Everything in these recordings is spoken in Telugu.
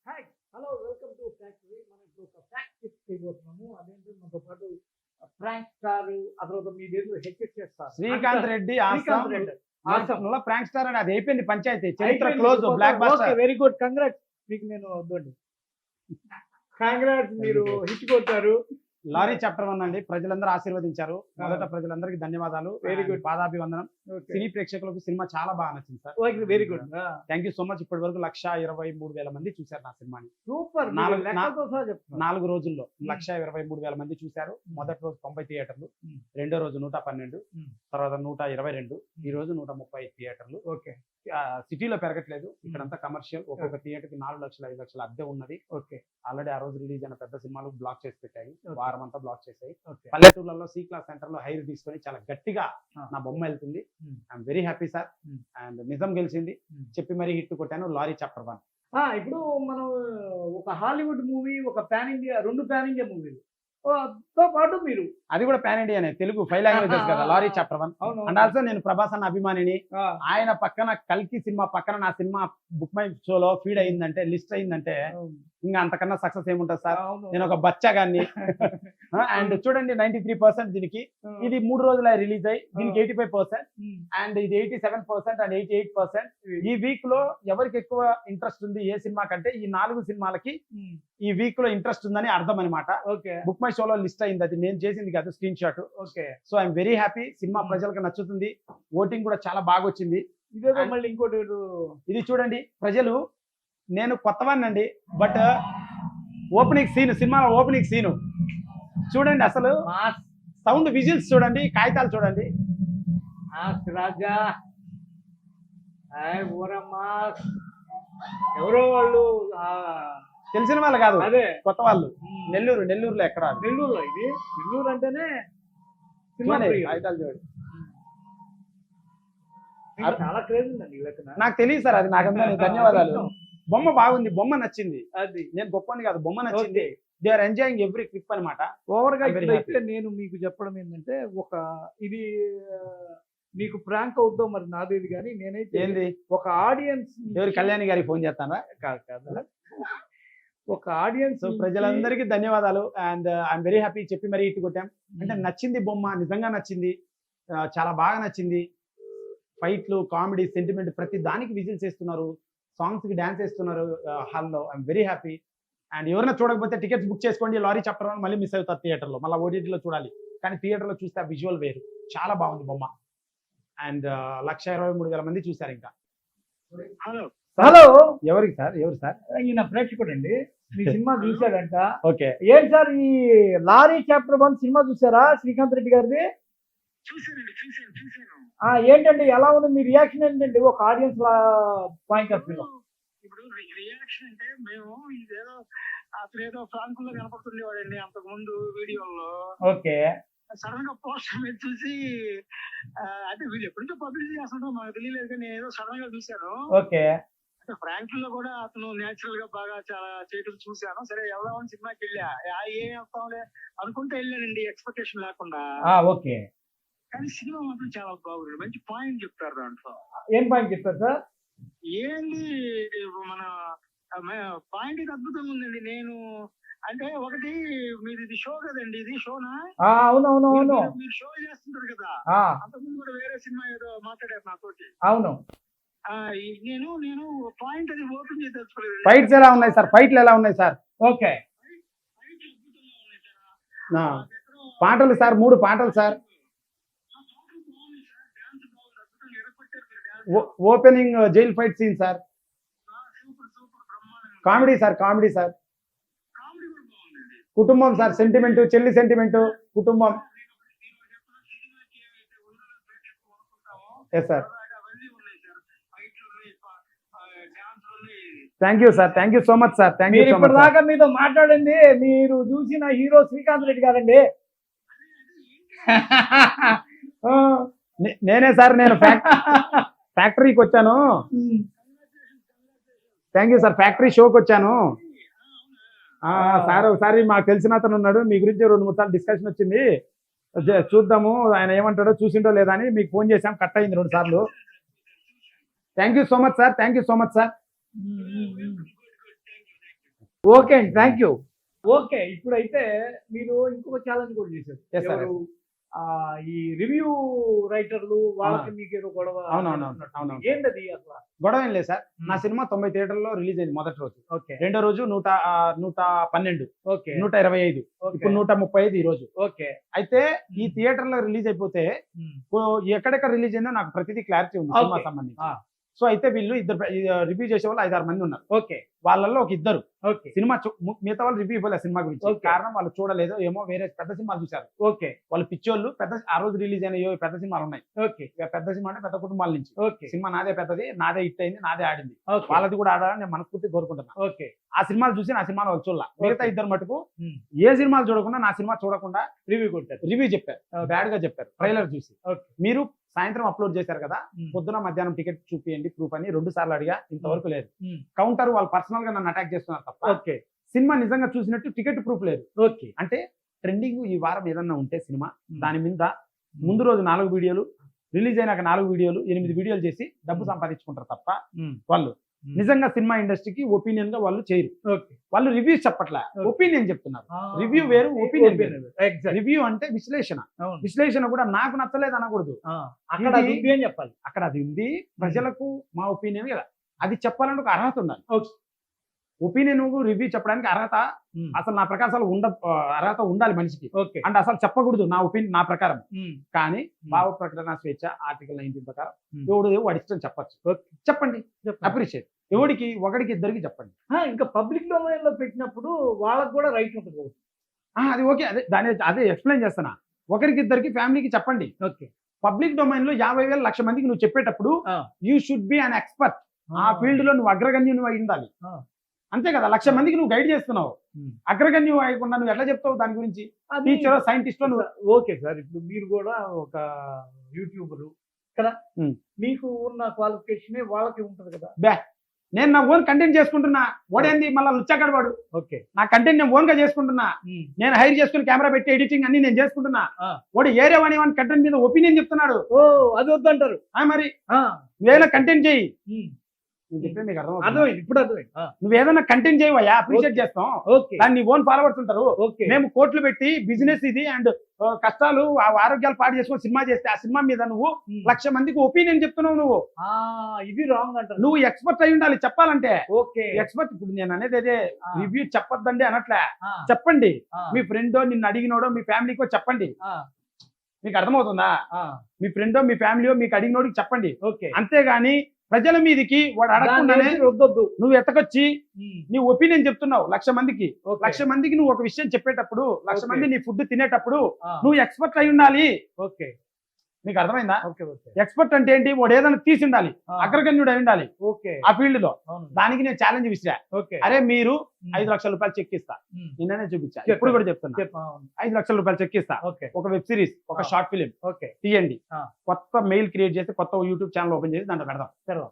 Hi hello welcome to factory. మనం ఇప్పుడు ఒక ఫ్యాక్ట్ చేయబోతున్నాము. అదేంటి మనతో పాటు ప్రాంక్ స్టార్ ఆ తర్వాత మీ పేరు హెచ్ఎస్ చేస్తారు శ్రీకాంత్ రెడ్డి శ్రీకాంత్ రెడ్డి ప్రాంక్ స్టార్ అని అది అయిపోయింది పంచాయతీ చరిత్ర close block buster. Very good congrats మీకు నేను వద్దండి కంగ్రాట్స్ మీరు హిట్ కొట్టారు. లారీ చాప్టర్ 1 అండి. ప్రజలందరూ ఆశీర్వదించారు. మొదట ప్రజలందరికీ ధన్యవాదాలు. వెరీ గుడ్ పాదాభివందనం. సినీ ప్రేక్షకులకు సినిమా చాలా బాగా నచ్చింది sir. Very good thank you so much. ఇప్పటి వరకు 1,23,000 మంది చూశారు నా సినిమాని. సూపర్. 4 రోజుల్లో 1,23,000 మంది చూశారు. మొదటి రోజు 90 థియేటర్లు, రెండో రోజు 112, తర్వాత 122, ఈ రోజు 130 థియేటర్లు. ఓకే. సిటీలో పెరగట్లేదు, ఇక్కడంతా కమర్షియల్. ఒక్కొక్క థియేటర్ కి 4 లక్షలు 5 లక్షల అద్దె ఉన్నది. ఓకే. ఆల్రెడీ ఆ రోజు రిలీజ్ అయిన పెద్ద సినిమాలు బ్లాక్ చేసి పెట్టాయి, వారం అంతా బ్లాక్ చేసాయి. ఓకే. పల్లెటూర్లలో సి క్లాస్ సెంటర్ లో హైర్ తీసుకొని చాలా గట్టిగా నా బొమ్మ వెళ్తుంది. I'm very happy sir. And నిజం గెలిచింది. చెప్పి మరీ హిట్ కొట్టాను. Lorry Chapter 1. ఇప్పుడు మనం ఒక హాలీవుడ్ మూవీ, ఒక పాన్ ఇండియా, 2 పాన్ ఇండియా మూవీలు తో పాటు మీరు అది కూడా పాన్ ఇండియానే, తెలుగు 5 లాంగ్వేజెస్ కదా లారీ చాప్టర్ 1. అండ్ ఆల్సో నేను ప్రభాస్ అన్న అభిమానిని. ఆయన పక్కన కల్కి సినిమా పక్కన నా సినిమా బుక్ మై షోలో ఫీడ్ అయిందంటే, లిస్ట్ అయిందంటే ఇంకా అంతకన్నా సక్సెస్ ఏముంటది సార్. నేను ఒక బచ్చాగాన్ని. అండ్ చూడండి 93% దీనికి. ఇది 3 రోజుల రిలీజ్ అయ్యి దీనికి 85%, అండ్ ఇది 87% అండ్ 88%. ఈ వీక్ లో ఎవరికి ఎక్కువ ఇంట్రెస్ట్ ఉంది ఏ సినిమా కంటే ఈ 4 సినిమాలకి ఈ వీక్ లో ఇంట్రెస్ట్ ఉందని అర్థం అనమాట. బుక్ మై షోలో లిస్ట్ అయింది, అది నేను చేసింది కాదు, screen shot. Okay. So I'm very happy. Cinema ప్రజలకు నచ్చుతుంది. ఓటింగ్ కూడా చాలా బాగా వచ్చింది. ఇదేదో మళ్ళీ ఇంకోటి ఇది చూడండి ప్రజలు, నేను కొత్తవాడినండి, బట్ ఓపెనింగ్ సీన్, సినిమాలో ఓపెనింగ్ సీను చూడండి, అసలు సౌండ్ విజిల్స్ చూడండి, కాగితాలు చూడండి. రాజా ఎవరో వాళ్ళు తెలిసిన వాళ్ళు కాదు, అదే కొత్త వాళ్ళు. నెల్లూరులో ఎక్కడ? నెల్లూరులో. ఇది నెల్లూరు అంటేనే కాగితాలు చూడండి. చాలా క్రేజ్ ఉందండి. నాకు తెలియదు సార్, అది నాకు ధన్యవాదాలు. బొమ్మ బాగుంది, బొమ్మ నచ్చింది. అది నేను గొప్పని కాదు, బొమ్మ నచ్చింది. They are enjoying every clip అనమాట. ఓవర్ గా అయితే నేను మీకు చెప్పడం ఏంటంటే, ఇది మీకు ప్రాంక్ అవుద్దో మరి నాదేది కానీ, నేనైతే ఏంది ఒక ఆడియన్స్ ఎవరు కళ్యాణి గారికి ఫోన్ చేస్తానా? కాదు ఒక ఆడియన్స్. ప్రజలందరికీ ధన్యవాదాలు. And I'm very happy. చెప్పి మరీ ఇటు కొట్టాం అంటే నచ్చింది బొమ్మ, నిజంగా నచ్చింది, చాలా బాగా నచ్చింది. ఫైట్లు, కామెడీ, సెంటిమెంట్ ప్రతి దానికి విజిల్స్ వేస్తున్నారు, సాంగ్స్ కి డాన్స్ వేస్తున్నారు హాల్లో. I'm very happy. అండ్ ఎవరైనా చూడకపోతే టికెట్స్ బుక్ చేసుకోండి. లారీ చాప్టర్ 1 మళ్ళీ మిస్ అవుతారు థియేటర్లో, మళ్ళీ ఓటీటీలో చూడాలి. కానీ థియేటర్లో చూస్తే ఆ విజువల్ వేరు, చాలా బాగుంది బొమ్మ. అండ్ 1,23,000 మంది చూశారు. ఇంకా హలో ఎవరికి సార్? ఎవరు సార్? ఈయన ప్రేక్షకుడు అండి, మీ సినిమా చూశాడంట. ఓకే. ఏంటి సార్ ఈ లారీ చాప్టర్ 1 సినిమా చూసారా శ్రీకాంత్ రెడ్డి గారిది? ఏంటండి, ఎలా ఉంది మీ రియాక్షన్ ఏంటండి ఒక ఆడియన్స్ పాయింట్ ఆఫ్ వ్యూ? ఇప్పుడు రియాక్షన్ అంటే, మేము ఇదేదో అతనేదో ఫ్రాంకుల్లో కనపడుతుండేవాడండి అంతకు ముందు వీడియోల్లో. ఓకే. సడన్ గా పోస్టర్ మీద చూసి, అంటే వీళ్ళు ఎప్పటి నుంచో పబ్లిసిటీ చేస్తుంటాం, మాకు తెలియలేదు, కానీ నేను ఏదో సడన్ గా చూశాను. ఓకే. అంటే ఫ్రాంకుల్లో కూడా అతను నేచురల్ గా బాగా చాలా చేయటం చూశాను. సరే వెళ్దామని సినిమాకి వెళ్ళా, ఏం వెళ్తాంలే అనుకుంటే వెళ్ళానండి, ఎక్స్పెక్టేషన్ లేకుండా. ఓకే. కానీ సినిమా మాత్రం చాలా బాగుంది, మంచి పాయింట్ చెప్తారు దాంట్లో. ఏం పాయింట్ చెప్తారు సార్? ఏంది మన పాయింట్ ఇది అద్భుతంగా ఉందండి. నేను అంటే ఒకటి, మీది ఇది షో కదండి, ఇది షోనా? అవునవునవును, మీరు షో చేస్తుంటారు కదా. అంతకుముందు కూడా వేరే సినిమా ఏదో మాట్లాడారు నాతోటి. అవును. నేను పాయింట్ అది ఓపెన్ చేసి తెలుసుకోలేదు. ఫైట్స్ ఎలా ఉన్నాయి సార్? ఫైట్లు ఎలా ఉన్నాయి సార్? ఓకే. పాటలు సార్, 3 పాటలు sir. Opening jail fight scene sir. Comedy sir, comedy sir. కుటుంబం సార్, సెంటిమెంట్, చెల్లి సెంటిమెంట్, కుటుంబం. Yes sir. Thank you sir, thank you so much sir. Thank you so much. ఇప్పటిదాకా మీతో మాట్లాడింది మీరు చూసిన హీరో శ్రీకాంత్ రెడ్డి గారండి. నేనే సార్, నేను ఫ్యాక్టరీకి వచ్చాను. Thank you sir. ఫ్యాక్టరీ షోకి వచ్చాను సార్. ఒకసారి మాకు తెలిసిన అతను ఉన్నాడు, మీ గురించి 2-3 సార్లు డిస్కషన్ వచ్చింది, చూద్దాము ఆయన ఏమంటాడో, చూసిండో లేదా అని మీకు ఫోన్ చేశాం. కట్ అయింది 2 సార్లు. Thank you so much sir, thank you so much sir. Okay అండి, థ్యాంక్ యూ. ఓకే, ఇప్పుడైతే మీరు ఇంకొక ఛాలెంజ్ కూడా చేశారు. Yes, sir. ఎవరు? ఈ రివ్యూ రైటర్లు వాళ్ళకి మీకు ఏదో గొడవ అవునవును. నడుస్తున్నట్టు. ఏంటది అసలు? గొడవ ఏం లేదు సార్. నా సినిమా 90 థియేటర్లో రిలీజ్ అయింది మొదటి రోజు. ఓకే రెండో రోజు 112, ఓకే 125, ఇప్పుడు 135 ఈ రోజు. ఓకే. అయితే ఈ థియేటర్లో రిలీజ్ అయిపోతే ఉమ్. ఎక్కడెక్కడ రిలీజ్ అయిందో నాకు ప్రతిదీ క్లారిటీ ఉంది సినిమా Okay. సంబంధించి. ఆ. సో అయితే వీళ్ళు ఇద్దరు రివ్యూ చేసే వాళ్ళు 5-6 మంది ఉన్నారు. ఓకే వాళ్ళల్లో ఒక ఇద్దరు ఓకే సినిమా మిగతా వాళ్ళు రివ్యూ ఇవ్వలేదు సినిమా గురించి. Okay. కారణం వాళ్ళు చూడలేదు ఏమో, వేరే పెద్ద సినిమాలు చూశారు. ఓకే వాళ్ళు పిచ్చోళ్ళు. ఆ రోజు రిలీజ్ అయిన పెద్ద సినిమాలు ఉన్నాయి. ఓకే ఇక పెద్ద సినిమా అంటే పెద్ద కుటుంబాల నుంచి. ఓకే సినిమా నాదే పెద్దది, నాదే హిట్ అయింది, నాదే ఆడింది. ఓకే వాళ్ళది కూడా ఆడాలని నేను మనస్ఫూర్తి కోరుకుంటున్నా. ఓకే. ఆ సినిమాలు చూసి నా సినిమాలు వాళ్ళు చూడాల. మిగతా Okay. ఇద్దరు మటుకు ఉమ్. ఏ సినిమాలు చూడకుండా నా సినిమా చూడకుండా రివ్యూ కొట్టారు. రివ్యూ చెప్పారు. Okay. బ్యాడ్ గా చెప్పారు ట్రైలర్ చూసి. Okay. మీరు సాయంత్రం అప్లోడ్ చేశారు కదా, ఉమ్. పొద్దున మధ్యాహ్నం టికెట్ చూపియండి ప్రూఫ్ అని 2 సార్లు అడిగా, ఇంతవరకు లేదు. ఉమ్. కౌంటర్ వాళ్ళు పర్సనల్ గా నన్ను అటాక్ చేస్తున్నారు తప్ప ఓకే సినిమా నిజంగా చూసినట్టు టికెట్ ప్రూఫ్ లేదు. ఓకే. అంటే ట్రెండింగ్ ఈ వారం ఏదన్నా ఉంటే సినిమా ఉమ్. దాని మీద ముందు రోజు 4 వీడియోలు, రిలీజ్ అయినాక 4 వీడియోలు, 8 వీడియోలు చేసి డబ్బు సంపాదించుకుంటారు తప్ప ఉమ్. వాళ్ళు ఉమ్. నిజంగా సినిమా ఇండస్ట్రీకి ఒపీనియన్ గా వాళ్ళు చేయరు. ఓకే. వాళ్ళు రివ్యూస్ చెప్పట్లే, Okay. ఒపీనియన్ చెప్తున్నారు. ఆ. రివ్యూ వేరు, ఒపీనియన్ వేరు. ఎగ్జాక్ట్. రివ్యూ అంటే విశ్లేషణ. అవును. విశ్లేషణ కూడా నాకు నచ్చలేదు అనకూడదు. అక్కడ ఇది- అది ఉంది అని చెప్పాలి. అక్కడ అది ఉంది, ప్రజలకు మా ఒపీనియన్ కదా, అది చెప్పాలంటే ఒక అర్హత ఉండాలి. Okay. ఒపీనియన్ రివ్యూ చెప్పడానికి అర్హత ఉమ్. అసలు నా ప్రకారం అసలు అర్హత ఉండాలి మనిషికి. ఓకే. అంటే అసలు చెప్పకూడదు నా ఒపీనియన్ నా ప్రకారం. ఉమ్. కానీ భావ ప్రకటన స్వేచ్ఛ ఆర్టికల్ 19 ప్రకారం ఉమ్. ఎవడు వాడి ఇష్టం చెప్పచ్చు. చెప్పండి, చెప్పండి. అప్రిషియేట్. ఎవడికి, ఒకడికి, ఇద్దరికి చెప్పండి. ఇంకా పబ్లిక్ డొమైన్ లో పెట్టినప్పుడు వాళ్ళకి కూడా రైట్ ఉంటుంది. అది ఓకే, అదే ఎక్స్ప్లెయిన్ చేస్తున్నా. ఒకరికి, ఇద్దరికి, ఫ్యామిలీకి చెప్పండి. ఓకే. పబ్లిక్ డొమైన్ లో 50,000 లక్ష మందికి నువ్వు చెప్పేటప్పుడు ఆ. You should be an expert. ఆ ఫీల్డ్ లో నువ్వు అగ్రగణ్యం అయి ఉండాలి. ఆ. అంతే కదా, 1,00,000 మందికి నువ్వు గైడ్ చేస్తున్నావు. ఉమ్. అగ్రగణ్యం అయ్యకుండా నువ్వు ఎట్లా చెప్తావు దాని గురించి? అది- టీచర్, సైంటిస్ట్ నువ్వు. ఓకే సార్, ఇప్పుడు మీరు కూడా ఒక యూట్యూబరు కదా, ఉమ్. మీకు ఉన్న క్వాలిఫికేషన్ వాళ్ళకి ఉంటుంది కదా. నేను నా ఓన్ కంటెంట్ చేసుకుంటున్నా. ఓడేంది మళ్ళీ లుచ్చాకాడు వాడు. ఓకే. నా కంటెంట్ నేను ఓన్ గా చేసుకుంటున్నా. నేను హైర్ చేసుకుని కెమెరా పెట్టి ఎడిటింగ్ అన్ని నేను చేసుకుంటున్నా. ఆ. వాడు ఏరే వన్ కంటెంట్ మీద ఒపీనియన్ చెప్తున్నాడు. ఓ, అది వద్దంటారు. మరి నువ్వేదైనా కంటెంట్ చేయి. నేను చెప్పేది మీకు అర్థం అర్థమైంది, ఇప్పుడు అర్థమైంది. నువ్వు ఏదైనా కంటెంట్ చేయవయ్యా, అప్రిషియేట్ చేస్తాం. ఓకే. దాన్ని ఓన్ ఫాలోవర్స్ ఉంటారు. ఓకే. మేము కోట్లు పెట్టి బిజినెస్ ఇది అండ్ కష్టాలు ఆరోగ్యాలు పాడు చేసుకొని సినిమా చేస్తే ఆ సినిమా మీద నువ్వు 1,00,000 మందికి ఒపీనియన్ చెప్తున్నావు. నువ్వు ఇది రాంగ్ అంటారు. నువ్వు ఎక్స్పర్ట్ అయి ఉండాలి చెప్పాలంటే. ఓకే. ఎక్స్పర్ట్. ఇప్పుడు నేను అనేది అదే, ఆ. రివ్యూ చెప్పొద్దండి అనట్లే, ఆ. చెప్పండి. ఆ. మీ ఫ్రెండో, నిన్ను అడిగినోడో, మీ ఫ్యామిలీకో చెప్పండి. ఆ. మీకు అర్థమవుతుందా? ఆ. మీ ఫ్రెండో, మీ ఫ్యామిలీయో మీకు అడిగినోడికి చెప్పండి. ఓకే. అంతేగాని ప్రజల మీదకి వాడు అడగకుండానే దాన్ని రుద్దొద్దు. నువ్వు ఎత్తకొచ్చి నీ ఒపీనియన్ చెప్తున్నావు 1,00,000 మందికి. ఓకే. 1,00,000 మందికి నువ్వు ఒక విషయం చెప్పేటప్పుడు, 1,00,000 ఓకే. మంది నీ ఫుడ్ తినేటప్పుడు ఆ. నువ్వు ఎక్స్పర్ట్ అయి ఉండాలి. ఓకే. మీకు అర్థమైందా? ఓకే. ఓకే. ఎక్స్పర్ట్ అంటే ఏంటి? వాడు ఏదైనా తీసి ఉండాలి, ఆ. అగ్రగణ్యుడు అయి ఉండాలి ఓకే. ఆ ఫీల్డ్ లో. అవును. దానికి నేను ఛాలెంజ్ విసిరా. ఓకే. అరే మీరు ఉమ్. 5 లక్షల రూపాయలు చెక్ ఇస్తా. ఉమ్. నిన్ననే చూపించా, చెప్పు. ఎప్పుడు కూడా చెప్తున్నా. చెప్పు. అవును. 5 లక్షల రూపాయలు చెక్ ఇస్తా. ఓకే. ఒక వెబ్ సిరీస్, ఒక ఆ. Short film okay. తీయండి. ఆ. కొత్త మెయిల్ క్రియేట్ చేసి కొత్త యూట్యూబ్ ఛానల్ ఓపెన్ చేసి దాంట్లో పెడదాం. తెరవ.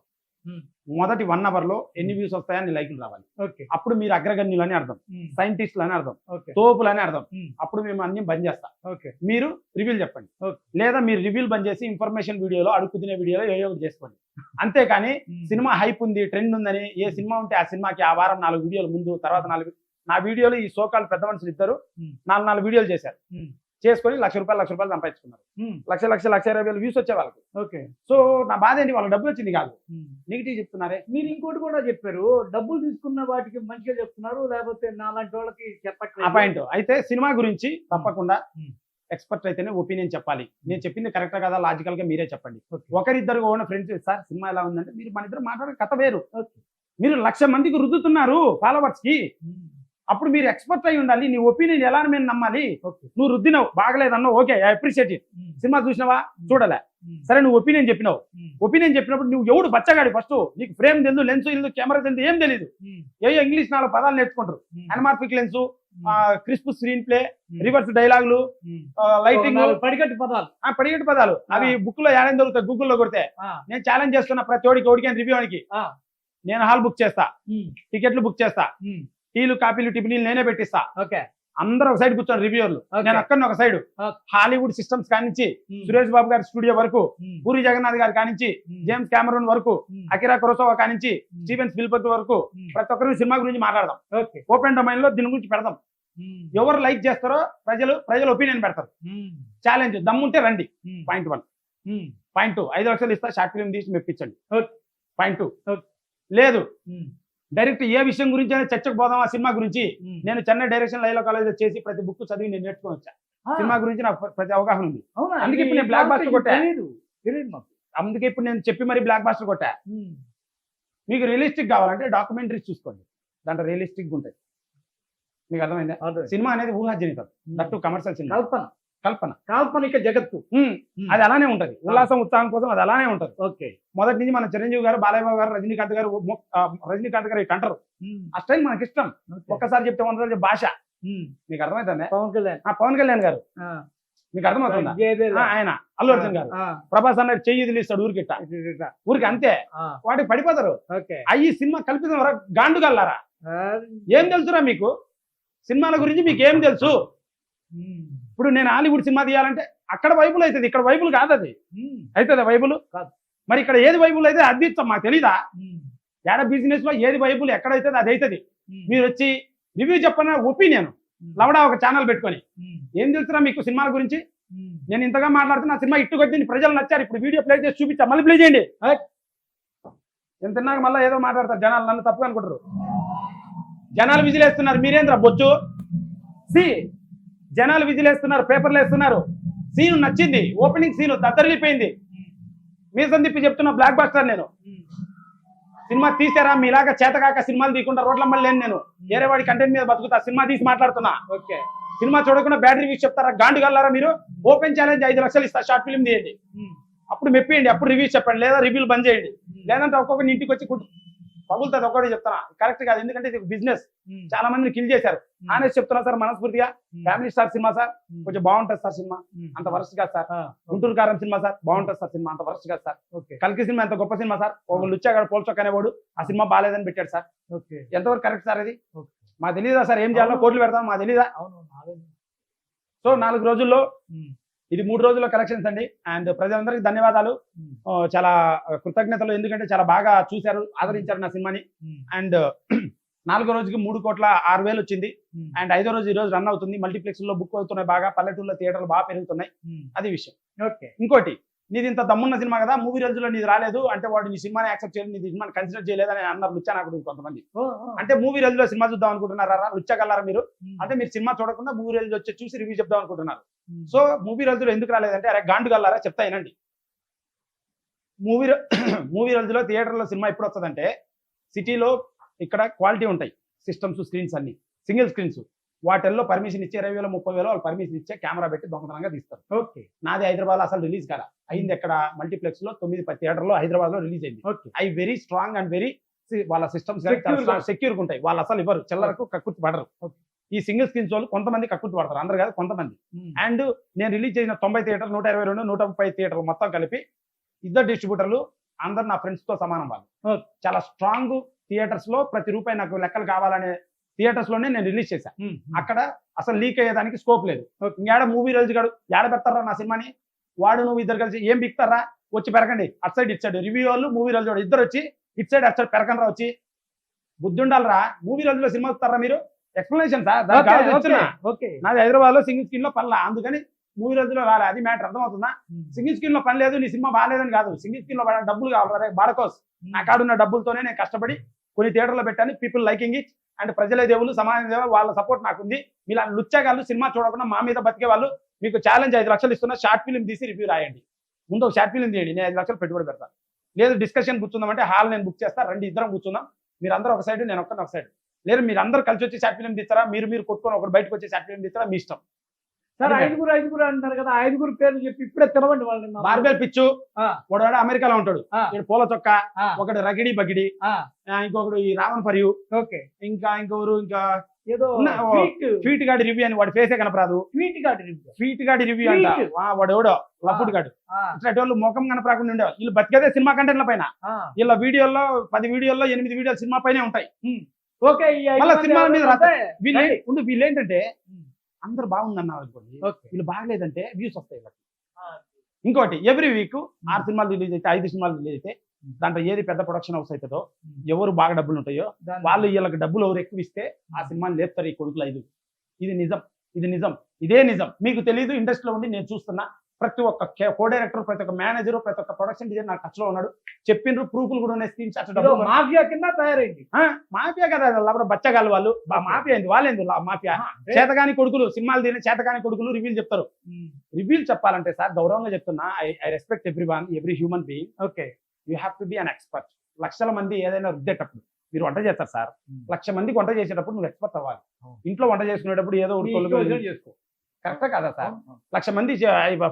ఉమ్. మొదటి 1 అవర్ లో ఎన్ని వ్యూస్ వస్తాయని లైకులు రావాలి. ఓకే. అప్పుడు మీరు అగ్రగణ్యులు అని అర్థం, ఉమ్. సైంటిస్టులు అని అర్థం, ఓకే. తోపులు అని అర్థం. ఉమ్. అప్పుడు మేము అన్ని బంద్ చేస్తాం. ఓకే. మీరు రివ్యూలు చెప్పండి. ఓకే. లేదా మీరు రివ్యూలు బంద్ చేసి ఇన్ఫర్మేషన్ వీడియోలో, అడుగు తినే వీడియోలో ఏదో ఒకటి చేసుకోండి. అంతేకాని ఉమ్. సినిమా హైప్ ఉంది, ట్రెండ్ ఉందని ఏ సినిమా ఉంటే ఆ సినిమాకి ఆ వారం 4 వీడియోలు ముందు, తర్వాత 4 నా వీడియోలు ఈ సోకాలు పెద్ద మనుషులు ఇద్దరు ఉమ్. 4 వీడియోలు చేశారు. ఉమ్. చేసుకొని 1,00,000 సంపాదించుకున్నారు. ఉమ్. 1,20,000 వ్యూస్ వచ్చే వాళ్ళకి. ఓకే. సో నా బాధ ఏంటి? వాళ్ళకి డబ్బులు వచ్చింది కాదు, ఉమ్. నెగిటివ్ చెప్తున్నారే. మీరు ఇంకోటి కూడా చెప్పారు, డబ్బులు తీసుకున్న వాటికి మంచిగా చెప్తున్నారు, లేకపోతే నాలాంటి వాళ్ళకి ఆ చెప్పట్లేదు. పాయింట్ అయితే సినిమా గురించి తప్పకుండా ఉమ్. ఎక్స్పర్ట్ అయితేనే ఒపీనియన్ చెప్పాలి. నేను చెప్పింది కరెక్ట్ కదా, లాజికల్ గా మీరే చెప్పండి. ఓకే. ఒకరిద్దరు ఉన్న ఫ్రెండ్స్, సార్ సినిమా ఎలా ఉందంటే మీరు మన ఇద్దరు మాట్లాడే కథ వేరు. ఓకే. మీరు 1,00,000 మందికి రుద్దుతున్నారు ఫాలోవర్స్ కి. ఉమ్. అప్పుడు మీరు ఎక్స్పర్ట్ అయి ఉండాలి. నీ ఒపీనియన్ ఎలా మేము నమ్మాలి? ఓకే. నువ్వు రుద్దినావు, బాగలేదన్నావు, okay, I appreciate it. Um. Cinema చూసినావా? చూడలే, ఉమ్. సరే నువ్వు ఒపీనియన్ చెప్పినావు. ఉమ్. ఒపీనియన్ చెప్పినప్పుడు నువ్వు ఎవడు బచ్చగాడి? ఫస్ట్ నీకు ఫ్రేమ్ తెలుసు, లెన్స్ తెలుసు, కెమెరా తెలుసు, ఏం తెలియదు. ఉమ్. ఏయో ఇంగ్లీష్ 4 పదాలు నేర్చుకుంటారు. ఉమ్. అనమార్ఫిక్ లెన్స్, ఉమ్. క్రిస్ప్ స్క్రీన్ ప్లే, ఉమ్. రివర్స్ డైలాగులు, ఉమ్. లైటింగ్, నాలుగు పడికట్టు పదాలు. పడిగట్టు పదాలు. అవి బుక్ లో ఏడైనా దొరుకుతాయి, గూగుల్లో కొడితే. ఆ. నేను ఛాలెంజ్ చేస్తున్నా ప్రతి ఓడికి రివ్యూ అని. ఆ. నేను హాల్ బుక్ చేస్తా, ఉమ్. టికెట్లు బుక్ చేస్తా, ఉమ్. టీలు, కాపీలు, టిఫిన్లు నేనే పెట్టిస్తా. ఓకే. అందరూ ఒక సైడ్ కూర్చొని రివ్యూర్లు, Okay. నేను అక్కడ ఒక సైడ్. Okay. హాలీవుడ్ సిస్టమ్స్ కానించి సురేష్ బాబు గారి స్టూడియో వరకు, పూరి జగన్నాథ్ గారి కానించి జేమ్స్ కెమెరూన్ వరకు, అకిరా కురోసావా కానించి స్టీవెన్ స్పిల్బర్గ్ వరకు ప్రతి ఒక్కరు సినిమా గురించి మాట్లాడదాం. ఓకే. ఓపెన్ డొమైన్ లో దీని గురించి పెడదాం. ఎవరు లైక్ చేస్తారో ప్రజలు ఒపీనియన్ పెడతారు. ఛాలెంజ్ దమ్ముంటే రండి. పాయింట్ 1. పాయింట్ 2, 5 లక్షలు ఇస్తా, షార్ట్ ఫిల్మ్ తీసి మెప్పించండి. పాయింట్ 2, లేదు డైరెక్ట్ ఏ విషయం గురించి అయినా చర్చకు పోదాం ఆ సినిమా గురించి. నేను చెన్నై డైరెక్షన్ లైలో కాలేజ్ చేసి ప్రతి బుక్ చదివి నేను నేర్చుకొని వచ్చా. సినిమా గురించి నాకు ప్రతి అవగాహన ఉంది. అందుకే ఇప్పుడు నేను బ్లాక్ బాస్టర్ కొట్టా. అందుకే ఇప్పుడు నేను చెప్పి మరి బ్లాక్ బాస్టర్ కొట్టా. మీకు రియలిస్టిక్ కావాలంటే డాక్యుమెంటరీస్ చూసుకోండి, దాంట్లో రియలిస్టిక్ ఉంటాయి. మీకు అర్థమైందా? సినిమా అనేది ఊహాజనితం, దట్టు కమర్షియల్ సినిమా, కాల్పనిక జగత్తు. అది అలానే ఉంటది. ఉల్లాసం ఉత్సాహం కోసం అది అలానే ఉంటది. ఓకే. మొదటి నుంచి మన చిరంజీవి గారు, బాలయ్య గారు, రజనీకాంత్ గారు ఇటు అంటారు. ఆ స్టైల్ మనకి ఇష్టం. ఒక్కసారి చెప్తే 100 సార్లు భాష. మీకు అర్థమవుతుందా? పవన్ కళ్యాణ్ గారు మీకు అర్థమవుతుందా? ఆయన అల్లు అర్జున్ గారు, ప్రభాస్ అన్నట్టు చెయ్యి వదిలిస్తాడు ఊరికిట్ట, ఊరికి అంతే, వాటికి పడిపోతారు. అయ్యి సినిమా కల్పితం గాండు గల్లారా? ఏం తెలుసురా మీకు సినిమాల గురించి? మీకు ఏం తెలుసు? ఇప్పుడు నేను హాలీవుడ్ సినిమా తీయాలంటే అక్కడ వైబుల్ అవుతుంది, ఇక్కడ వైబుల్ కాదు. అది అవుతుంది వైబుల్ కాదు. మరి ఇక్కడ ఏది వైబుల్ అయితే అది ఇస్తాం. మాకు తెలీదా? ఏడ బిజినెస్ లో ఏది వైబుల్ ఎక్కడైతుంది అది అవుతుంది. మీరు వచ్చి రివ్యూ చెప్పిన ఒపీనియన్ లవడా ఒక ఛానల్ పెట్టుకొని ఏం తెలుసురా మీకు సినిమాల గురించి? నేను ఇంతగా మాట్లాడుతున్నా, సినిమా ఇట్టు కొద్ది ప్రజలు నచ్చారు. ఇప్పుడు వీడియో ప్లే చేసి చూపించా, మళ్ళీ ప్లే చేయండి. నేను తిన్నాక మళ్ళీ ఏదో మాట్లాడతారు జనాలు, నన్ను తప్పుగా అనుకుంటారు. జనాలు విజిలేస్తున్నారు, మీరేంద్ర బొచ్చు? జనాలు విజిలేస్తున్నారు, పేపర్లు వేస్తున్నారు. సీన్ నచ్చింది, ఓపెనింగ్ సీన్ దద్దరిల్లిపోయింది. మీసం తిప్పి చెప్తున్నా బ్లాక్ బాస్టర్. నేను సినిమా తీసారా? మీలాగా చేతకాక సినిమాలు తీయకుండా రోడ్ల లేను. నేను వేరే వాడి కంటెంట్ మీద బతుకుతా, సినిమా తీసి మాట్లాడుతున్నా. ఓకే. సినిమా చూడకుండా బ్యాడ్ రివ్యూస్ చెప్తారా? గాండు గల్లారా మీరు? ఓపెన్ ఛాలెంజ్ 5 లక్షలు ఇస్తా, షార్ట్ ఫిల్మ్ తీయండి, అప్పుడు మెప్పియండి, అప్పుడు రివ్యూస్ చెప్పండి, లేదా రివ్యూలు బంద్ చేయండి. లేదంటే ఒక్కొక్కరి ఇంటికి వచ్చి పగులుతుంది. ఒక్కటి చెప్తానా, కరెక్ట్ కాదు. ఎందుకంటే ఇది బిజినెస్. చాలా మందిని కిల్ చేశారు. ఆనేసి చెప్తున్నా సార్ మనస్ఫూర్తిగా. ఫ్యామిలీ స్టార్ సినిమా సార్, కొంచెం బాగుంటుంది సార్ సినిమా, అంత వరస్ట్ కాదు సార్. గుంటూరు కారం సినిమా సార్, బాగుంటుంది సార్ సినిమా, అంత వరస్ట్ కాదు సార్. కల్కి సినిమా ఎంత గొప్ప సినిమా సార్. ఒక లుచ్చాగాడు పోల్చొక్క అనేవాడు ఆ సినిమా బాగాలేదని పెట్టాడు సార్. ఎంతవరకు కరెక్ట్ సార్? ఇది మాకు తెలీదా సార్? ఏం చేయాలో కోట్లు పెడతాం, మాకు తెలీదా? సో 4 రోజుల్లో ఇది 3 రోజుల్లో కలెక్షన్స్ అండి. అండ్ ప్రజలందరికీ ధన్యవాదాలు, చాలా కృతజ్ఞతలు. ఎందుకంటే చాలా బాగా చూశారు, ఆదరించారు నా సినిమాని. అండ్ 4వ రోజుకి 3,06,000 వచ్చింది. అండ్ 5వ రోజు ఈ రోజు రన్ అవుతుంది. మల్టీప్లెక్స్ లో బుక్ అవుతున్నాయి బాగా, పల్లెటూరులో థియేటర్లు బాగా పెరుగుతున్నాయి. అది విషయం. ఓకే. ఇంకోటి, నీది ఇంత దమ్మున్న సినిమా కదా, మూవీ రోజుల్లో నీది రాలేదు అంటే వాడు నీ సినిమాని యాక్సెప్ట్ చేయలేదు, నీ సినిమాని కన్సిడర్ చేయలేదని అన్నారు లుచ్చా నాకు కొంతమంది. అంటే మూవీ రోజుల్లో సినిమా చూద్దాం అనుకుంటున్నారా? లుచ్చగలరా మీరు? అంటే మీరు సినిమా చూడకుండా మూవీ రోజులు వచ్చి చూసి రివ్యూ చెప్దాం అనుకుంటున్నారు. సో మూవీ రోజుల్లో ఎందుకు రాలేదంటే, అరే గాండు గల్లారా చెప్తా వినండి. మూవీ రోజుల్లో థియేటర్లో సినిమా ఎప్పుడు వస్తుందంటే, సిటీలో ఇక్కడ క్వాలిటీ ఉంటాయి సిస్టమ్స్, స్క్రీన్స్ అన్ని సింగిల్ స్క్రీన్స్. వాటిల్లో పర్మిషన్ ఇచ్చే 20,000 30,000 వాళ్ళు పర్మిషన్ ఇచ్చే కెమెరా పెట్టి దొంగతనంగా తీస్తారు. ఓకే. నాది హైదరాబాద్ అసలు రిలీజ్ కదా, అయింది ఎక్కడ మల్టీప్లెక్స్ లో 9-10 థియేటర్లో హైదరాబాద్ లో రిలీజ్ అయింది. అవి వెరీ స్ట్రాంగ్ అండ్ వెరీ వాళ్ళ సిస్టమ్స్ సెక్యూర్ ఉంటాయి. వాళ్ళు అసలు ఇవ్వరు, చిల్లరకు కక్కుర్తి పడరు. ఈ సింగిల్ స్క్రీన్స్ వాళ్ళు కొంతమంది కక్కుర్తి పడతారు, అందరు కాదు కొంతమంది. అండ్ నేను రిలీజ్ చేసిన 90 థియేటర్లు, 122, 130 థియేటర్లు మొత్తం కలిపి ఇద్దరు డిస్ట్రిబ్యూటర్లు అందరు నా ఫ్రెండ్స్ తో సమానం. వాళ్ళు చాలా స్ట్రాంగ్ థియేటర్స్ లో ప్రతి రూపాయి నాకు లెక్కలు కావాలనే థియేటర్స్ లోనే నేను రిలీజ్ చేశాను. అక్కడ అసలు లీక్ అయ్యేదానికి స్కోప్ లేదు. ఇంకేడ మూవీ రోజు గాడు ఏడ పెడతారా నా సినిమాని? వాడు నువ్వు ఇద్దరు కలిసి ఏం బిక్తారా? వచ్చి పెరగండి, అటు సైడ్ ఇటు సైడ్. రివ్యూ వాళ్ళు మూవీ రోజు ఇద్దరు వచ్చి ఇటు సైడ్ అటు సైడ్ పెరగనరా, వచ్చి బుద్ధి ఉండాలరా. మూవీ రోజులో సినిమా వస్తారా మీరు? Explanation sir. నాది హైదరాబాద్ లో సింగిల్ స్క్రీన్ లో పనిలా, అందుకని మూవీ రోజులో రాలే. అది మ్యాటర్, అర్థమవుతుందా? సింగిల్ స్క్రీన్ లో పని లేదు, నీ సినిమా బాగాలేదని కాదు. సింగిల్ స్క్రీన్ లో డబ్బులు కావాలి బాడకోస్. నా కాడున్న డబ్బులతోనే నేను కష్టపడి కొన్ని థియేటర్లో పెట్టాను. People liking it. అండ్ ప్రజలే దేవుళ్ళు, సమాజం దేవుళ్ళు, వాళ్ళ సపోర్ట్ నాకుంది. ఇలా లుచ్చగాళ్ళు సినిమా చూడకుండా మా మీద బతికే వాళ్ళు, మీకు ఛాలెంజ్ 5 లక్షలు ఇస్తున్నా, షార్ట్ ఫిల్మ్ తీసి రివ్యూ రాయండి. ముందు ఒక షార్ట్ ఫిల్మ్ తీయండి, నేను 5 లక్షలు పెట్టుబడి పెడతాను. లేదు డిస్కషన్ కూర్చుందామంటే హాల్ నేను బుక్ చేస్తాను, రండి ఇద్దరం కూర్చుందాం. మీరు అందరూ ఒక సైడ్, నేను ఒక సైడ్. లేదు మీరు అందరూ కలిసి వచ్చి షార్ట్ ఫిల్మ్ తీస్తారా, మీరు కొట్టుకొని ఒకరు బయటకు వచ్చి షార్ట్ ఫిల్మ్ తీస్తారా, మీ ఇష్టం. సార్ 5 అంటారు కదా, 5 పేర్లు చెప్పి ఇప్పుడే తెరవండి వాళ్ళని. బార్బెల్ పిచ్చు వాడు అమెరికాలో ఉంటాడు, పూల చొక్క, ఒకడు రగిడి బగిడి, ఇంకొకడు ఈ రావణ్ ఫరియు, ఇంకొకరు ఇంకా ఏదో ట్వీట్ గాడి రివ్యూ అని, వాడి ఫేసే కనపరాదు. ట్వీట్ గాడి రివ్యూ అంట, వాడు ఎవడో లఫుడ్ గాడు. ఇట్లాంటి వాళ్ళు ముఖం కనపరాకుండా ఉండేవాళ్ళు. వీళ్ళు బతికేదే సినిమా కంటెంట్ల పైన. వీళ్ళ వీడియోల్లో 10 వీడియోల్లో 8 వీడియోలు సినిమా పైనే ఉంటాయి. ఓకే. సినిమా మీద వీళ్ళు ఏంటంటే అందరు బాగుందన్నారు అనుకోండి, ఓకే. వీళ్ళు బాగలేదంటే వ్యూస్ వస్తాయి వీళ్ళకి. ఇంకోటి ఎవ్రీ వీక్ 6 సినిమాలు రిలీజ్ అయితే 5 సినిమాలు రిలీజ్ అయితే దాంట్లో ఏది పెద్ద ప్రొడక్షన్ హౌస్ అవుతుందో, ఎవరు బాగా డబ్బులు ఉంటాయో వాళ్ళు వీళ్ళకి డబ్బులు ఎవరు ఎక్కువ ఇస్తే ఆ సినిమాని లేపుతారు ఈ కొడుకులు 5. ఇది నిజం, ఇది నిజం, ఇదే నిజం. మీకు తెలియదు, ఇండస్ట్రీలో ఉండి నేను చూస్తున్నా. ప్రతి ఒక్క కో డైరెక్టర్, ప్రతి ఒక్క మేనేజర్, ప్రతి ఒక్క ప్రొడక్షన్ డిజైన్ నాకు టచ్లో ఉన్నాడు. చెప్పిండ్రు, ప్రూఫ్లు కూడా ఉన్నాయి, స్క్రీన్ షాట్స్. మాఫియా కింద తయారైంది. మాఫియా కదా, లేకపోతే బచ్చగాళ్ళు వాళ్ళు. మాఫియా అయింది వాళ్ళేంది మాఫియా. చేతగాని కొడుకులు, సినిమాలు తినే చేతగాని కొడుకులు రివ్యూలు చెప్తారు. రివ్యూలు చెప్పాలంటే సార్ గౌరవంగా చెప్తున్నా, I respect every human being. Okay, you have to be an expert. లక్షల మంది ఏదైనా రుద్దేటప్పుడు మీరు వంట చేస్తారు సార్, 1,00,000 మందికి వంట చేసేటప్పుడు నువ్వు ఎక్స్పర్ట్ అవ్వాలి. ఇంట్లో వంట చేసుకునేటప్పుడు ఏదో చేసుకో. కరెక్టే కదా సార్? 1,00,000 మంది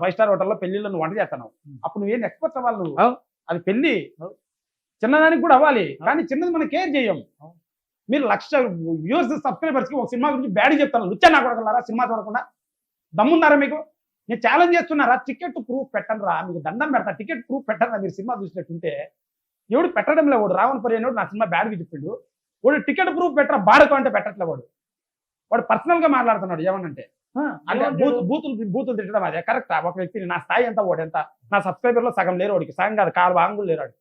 5 స్టార్ హోటల్లో పెళ్లిలో నువ్వు వంట చేస్తున్నావు, అప్పుడు నువ్వేం ఎక్స్పర్ట్ అవ్వాలి నువ్వు. అది పెళ్లి చిన్నదానికి కూడా అవ్వాలి, కానీ చిన్నది మనం కేర్ చేయం. మీరు 1,00,000 వ్యూవర్స్ సబ్స్క్రైబర్స్ కి ఒక సినిమా గురించి బ్యాడ్ చెప్తాను, లుచ్చా నా కొడకలారా సినిమా చూడకుండా. దమ్మున్నారా మీకు? నేను ఛాలెంజ్ చేస్తున్నారా? టికెట్ ప్రూఫ్ పెట్టండి రా, మీకు దండం పెడతా. టికెట్ ప్రూఫ్ పెట్టండి మీరు సినిమా చూసినట్టుంటే. ఎవడు పెట్టడం లే, వాడు రావణ్ పర్యనుడు నా సినిమా బ్యాడ్గా చెప్పిండు, వాడు టికెట్ ప్రూఫ్ పెట్టరా బాడకం అంటే పెట్టట్లే. వాడు పర్సనల్ గా మాట్లాడుతున్నాడు ఏమనంటే, అంటే బూతులు తిట్టడం అదే కరెక్టా? ఒక వ్యక్తిని నా స్థాయి ఎంత, వాడు ఎంత, నా సబ్స్క్రైబర్ లో సగం లేరు, వాడికి సగం కాదు కాలు వాంగులు లేరు వాడికి.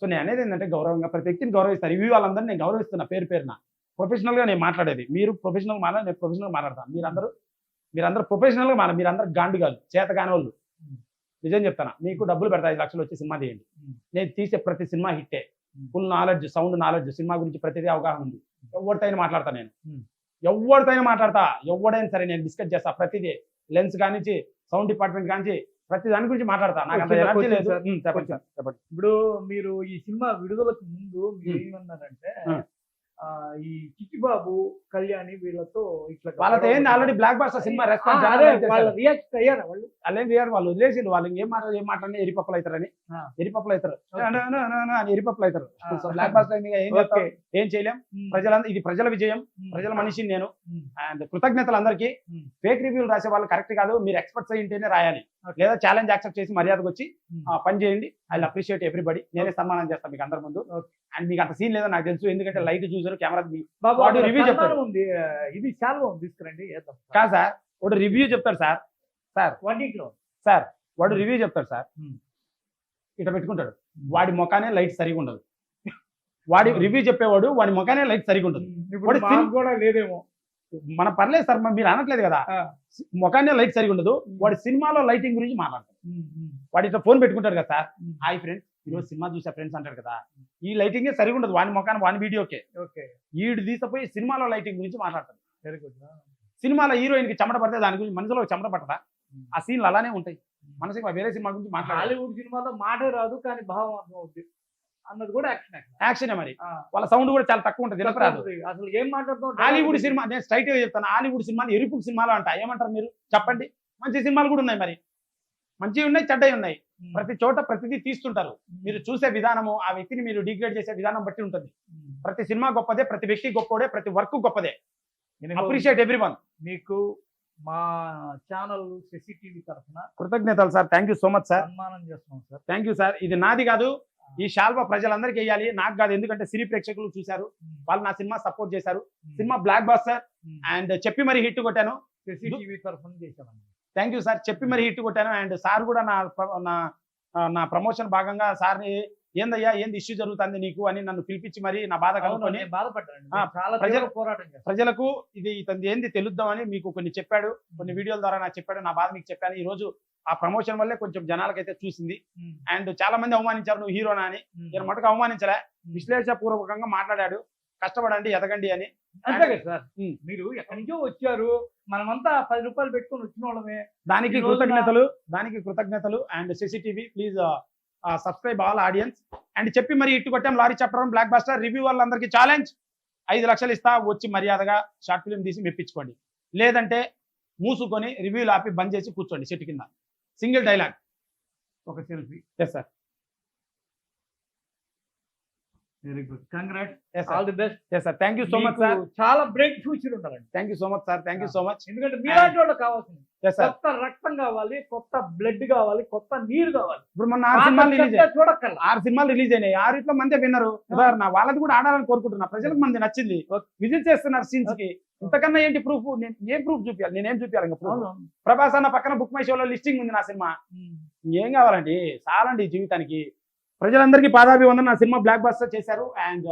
సో నేను అనేది ఏంటంటే గౌరవంగా ప్రతి వ్యక్తిని గౌరవిస్తాను. రివ్యూ వాళ్ళందరినీ నేను గౌరవిస్తున్నా పేరు పేరున. ప్రొఫెషనల్ గా నేను మాట్లాడేది, మీరు ప్రొఫెషనల్ మాట్లాడి నేను ప్రొఫెషనల్ మాట్లాడతాను. మీరందరూ ప్రొఫెషనల్ గా మీరు అందరూ గాండుగాలు చేతగాని వాళ్ళు. నిజం చెప్తాను, మీకు డబ్బులు పెడతా 5 లక్షలు వచ్చి సినిమా తీయండి, నేను తీసే ప్రతి సినిమా హిట్టే. Full knowledge, sound knowledge, cinema గురించి ప్రతిదీ అవగాహన ఉంది. ఎవరితోనే మాట్లాడతా నేను, ఎవరితోనే మాట్లాడతా, ఎవడైనా సరే నేను డిస్కస్ చేస్తా. ప్రతిదీ లెన్స్ కానించి సౌండ్ డిపార్ట్మెంట్ కానించి ప్రతి దాని గురించి మాట్లాడతా. నాకు అంత ఎనర్జీ లేదు. చెప్పండి సార్, చెప్పండి. ఇప్పుడు మీరు ఈ సినిమా విడుదలకు ముందు మీరు ఏమన్నారంటే, ఈ చిట్టిబాబు కళ్యాణి వీళ్ళతో ఇట్లా వాళ్ళతో ఏంది already blockbuster cinema response react అయ్యారా వాళ్ళు? అలాంటి వేరు వాళ్ళు వదిలేసిండు. వాళ్ళు ఏం మాట్లాడి ఎరిపప్పులు అవుతారని, ఎరిపప్పులు అవుతారు అని ఎరిపప్పులు అవుతారు. బ్లాక్ బాస్టర్ ఏం చేయలేం. ఇది ప్రజల విజయం, ప్రజల మనిషిని నేను. అండ్ కృతజ్ఞతలు అందరికీ. ఫేక్ రివ్యూలు రాసే వాళ్ళు కరెక్ట్ కాదు, మీరు ఎక్స్పర్ట్స్ అయ్యింటేనే రాయాలి, లేదా ఛాలెంజ్ యాక్సెప్ట్ చేసి మర్యాదకు వచ్చి పని చేయండి. I appreciate everybody. నేనే సన్మానం చేస్తాను మీకు అందరి ముందు. అండ్ మీకు అంత సీన్ లేదో నాకు తెలుసు, ఎందుకంటే లైట్ చూసారు, కెమెరా రివ్యూ చెప్తాడు. ఇది చాలా తీసుకురండి కాదు సార్, వాడు రివ్యూ చెప్తాడు సార్. సార్ వాడు రివ్యూ చెప్తాడు సార్, ఇట్లా పెట్టుకుంటాడు, వాడి ముఖానే లైట్ సరిగా ఉండదు. వాడి రివ్యూ చెప్పేవాడు వాడి ముఖానే లైట్ సరిగా ఉండదు. కూడా లేదేమో, మన పర్లేదు సార్, మీరు అనట్లేదు కదా, ముఖానే లైట్ సరిగా ఉండదు. వాడి సినిమాలో లైటింగ్ గురించి మాట్లాడతాడు. వాడి ఇట్లా ఫోన్ పెట్టుకుంటాడు కదా సార్, హాయ్ ఫ్రెండ్స్ ఈరోజు సినిమా చూసా ఫ్రెండ్స్ అంటాడు కదా, ఈ లైటింగే సరిగా ఉండదు వాని ముఖాన్ని, వాని వీడియోకే. ఈడు తీసిపోయి సినిమాలో లైటింగ్ గురించి మాట్లాడతాడు. సినిమాలో హీరోయిన్ కి చెమట పడితే దాని గురించి మనసులో చెమట పట్టదా? ఆ సీన్లు అలానే ఉంటాయి. మనసుకి వేరే సినిమా గురించి మాట్లాడాలి. హాలీవుడ్ సినిమాలో మాటే రాదు కానీ భావం అర్థం అవుతుంది అన్నది కూడా యాక్షనే మరి. వాళ్ళ సౌండ్ కూడా చాలా తక్కువ ఉంటుంది, అసలు ఏం మాట్లాడుతాం. హాలీవుడ్ సినిమా నేను స్ట్రైట్ గా చెప్తాను, హాలీవుడ్ సినిమాలు ఎరుపు సినిమాలు అంట. ఏమంటారు మీరు చెప్పండి? మంచి సినిమాలు కూడా ఉన్నాయి, మరి మంచివి ఉన్నాయి, చెడ్డవి ఉన్నాయి. ప్రతి చోట ప్రతిదీ తీస్తుంటారు. మీరు చూసే విధానము, ఆ వ్యక్తిని మీరు డిగ్రేడ్ చేసే విధానం బట్టి ఉంటుంది. ప్రతి సినిమా గొప్పదే, ప్రతి వ్యక్తి గొప్పదే, ప్రతి వర్క్ గొప్పదే. Appreciate everyone. మీకు మా ఛానల్ సిసిటీవీ తరఫున కృతజ్ఞతలు sir. Thank you so much sir. సన్మానం చేస్తున్నాం సార్. Thank you sir. ఇది నాది కాదు, ఈ శాల్వా ప్రజలందరికీ వేయాలి, నాకు కాదు. ఎందుకంటే సినీ ప్రేక్షకులు చూశారు, వాళ్ళు నా సినిమా సపోర్ట్ చేశారు. సినిమా బ్లాక్ బాస్టర్ అండ్ చెప్పి మరి హిట్ కొట్టాను. సిసిటీవీ తరఫున చేశాను. Thank you sir. చెప్పి మరి హిట్ కొట్టాను. అండ్ సార్ కూడా నా ప్రమోషన్ భాగంగా సార్ని ఏందయ్యా ఏంది ఇష్యూ జరుగుతుంది నీకు అని నన్ను పిలిపించి మరి నా బాధ కనుక్కొని ప్రజలకు ఇది ఇతని ఏంది తెలుద్దామని మీకు కొన్ని చెప్పాడు, కొన్ని వీడియోల ద్వారా నాకు చెప్పాడు, నా బాధ మీకు చెప్పాను. ఈ రోజు ఆ ప్రమోషన్ వల్లే కొంచెం జనాలకైతే చూసింది. అండ్ చాలా మంది అవమానించారు నువ్వు హీరోనా అని. నేను మటుకు అవమానించలే, విశ్లేషపూర్వకంగా మాట్లాడాడు, కష్టపడండి ఎదగండి అని. అంతే కదా సార్, మీరు ఎక్కడి నుంచో వచ్చారు, మనమంతా 10 రూపాయలు పెట్టుకొని వచ్చిన వాళ్ళమే. దానికి కృతజ్ఞతలు. And CCTV please subscribe all audience. And చెప్పి మరి ఇట్టు కొట్టాం Lorry Chapter blockbuster review వాళ్ళందరికీ ఛాలెంజ్, 5 లక్షలు ఇస్తా, వచ్చి మర్యాదగా షార్ట్ ఫిల్మ్ తీసి మెప్పించుకోండి, లేదంటే మూసుకొని రివ్యూలు ఆపి బంద్ చేసి కూర్చోండి చెట్టు కింద. సింగిల్ డైలాగ్, ఒక selfie. Yes sir. Very good congrats, Yes, sir. All the best. Yes, sir. Thank you so much, sir. చాలా బ్రైట్ ఫ్యూచర్ ఉండాలండి. Thank you so much, sir. Thank you so much. ఎందుకంటే మీలాంటి వాళ్ళు కావాల్సింది Yes, sir. కొత్త రక్తం కావాలి, కొత్త బ్లడ్ కావాలి, కొత్త నీరు కావాలి. ఇప్పుడు మొన్న 6 సినిమాలు రిలీజ్ అయ్యాయి. చూడక్కర్లా. 6 సినిమాలు రిలీజ్ అయినాయి. 6 మంది విన్నరు. ఉదాహరణ వాళ్ళది కూడా ఆడాలని కోరుకుంటున్నా. ప్రజలకు మంది నచ్చింది. విజిట్ చేస్తున్నారు సీన్స్ కి. ఇంతకన్నా ఏంటి ప్రూఫ్? నేను ఏం ప్రూఫ్ చూపించాలి? నేనేం చూపించాలి ఇంకా ప్రూఫ్? ప్రభాస్ అన్న పక్కన బుక్ మై షోలో లిస్టింగ్ ఉంది నా సినిమా. ఏం కావాలండి? చాలండి జీవితానికి. ప్రజలందరికీ పాదాభివందనం. నా సినిమా బ్లాక్ బస్టర్ చేశారు. అండ్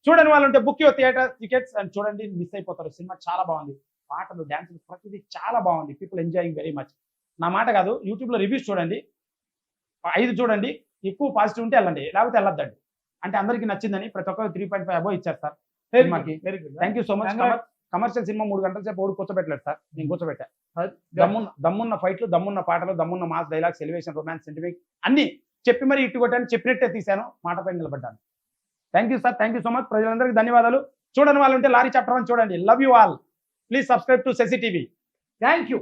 చూడని వాళ్ళు ఉంటే book your theatre tickets and చూడండి, మిస్ అయిపోతారు. సినిమా చాలా బాగుంది. పాటలు, డాన్సులు, ప్రతిదీ చాలా బాగుంది. People enjoying very much. నా మాట కాదు, యూట్యూబ్ లో రివ్యూస్ చూడండి, 5 చూడండి, ఎక్కువ పాజిటివ్ ఉంటే వెళ్ళండి, లేకపోతే వెళ్ళొద్దండి. అంటే అందరికీ నచ్చిందని ప్రతి ఒక్కరు 3.5 అబోవ్ ఇచ్చారు సార్ సినిమాకి. Very good. Thank you so much. Commercial cinema 3 గంటల సేపు ఓడి కూర్చోబెట్టలేదు సార్, నేను కూర్చోబెట్టా. దమ్మున్న ఫైట్లు, దమ్మున్న పాటలు, దమ్మున్న mass dialogues, elevation, romance, sentiment అన్ని చెప్పి మరి ఇట్టు కొట్టాను, చెప్పినట్టే తీశాను, మాటపై నిలబడ్డాను. Thank you sir, thank you so much. ప్రజలందరికీ ధన్యవాదాలు. చూడని వాళ్ళు ఉంటే లారీ చాప్టర్ 1 చూడండి. Love you all. Please subscribe to Sasi TV. Thank you.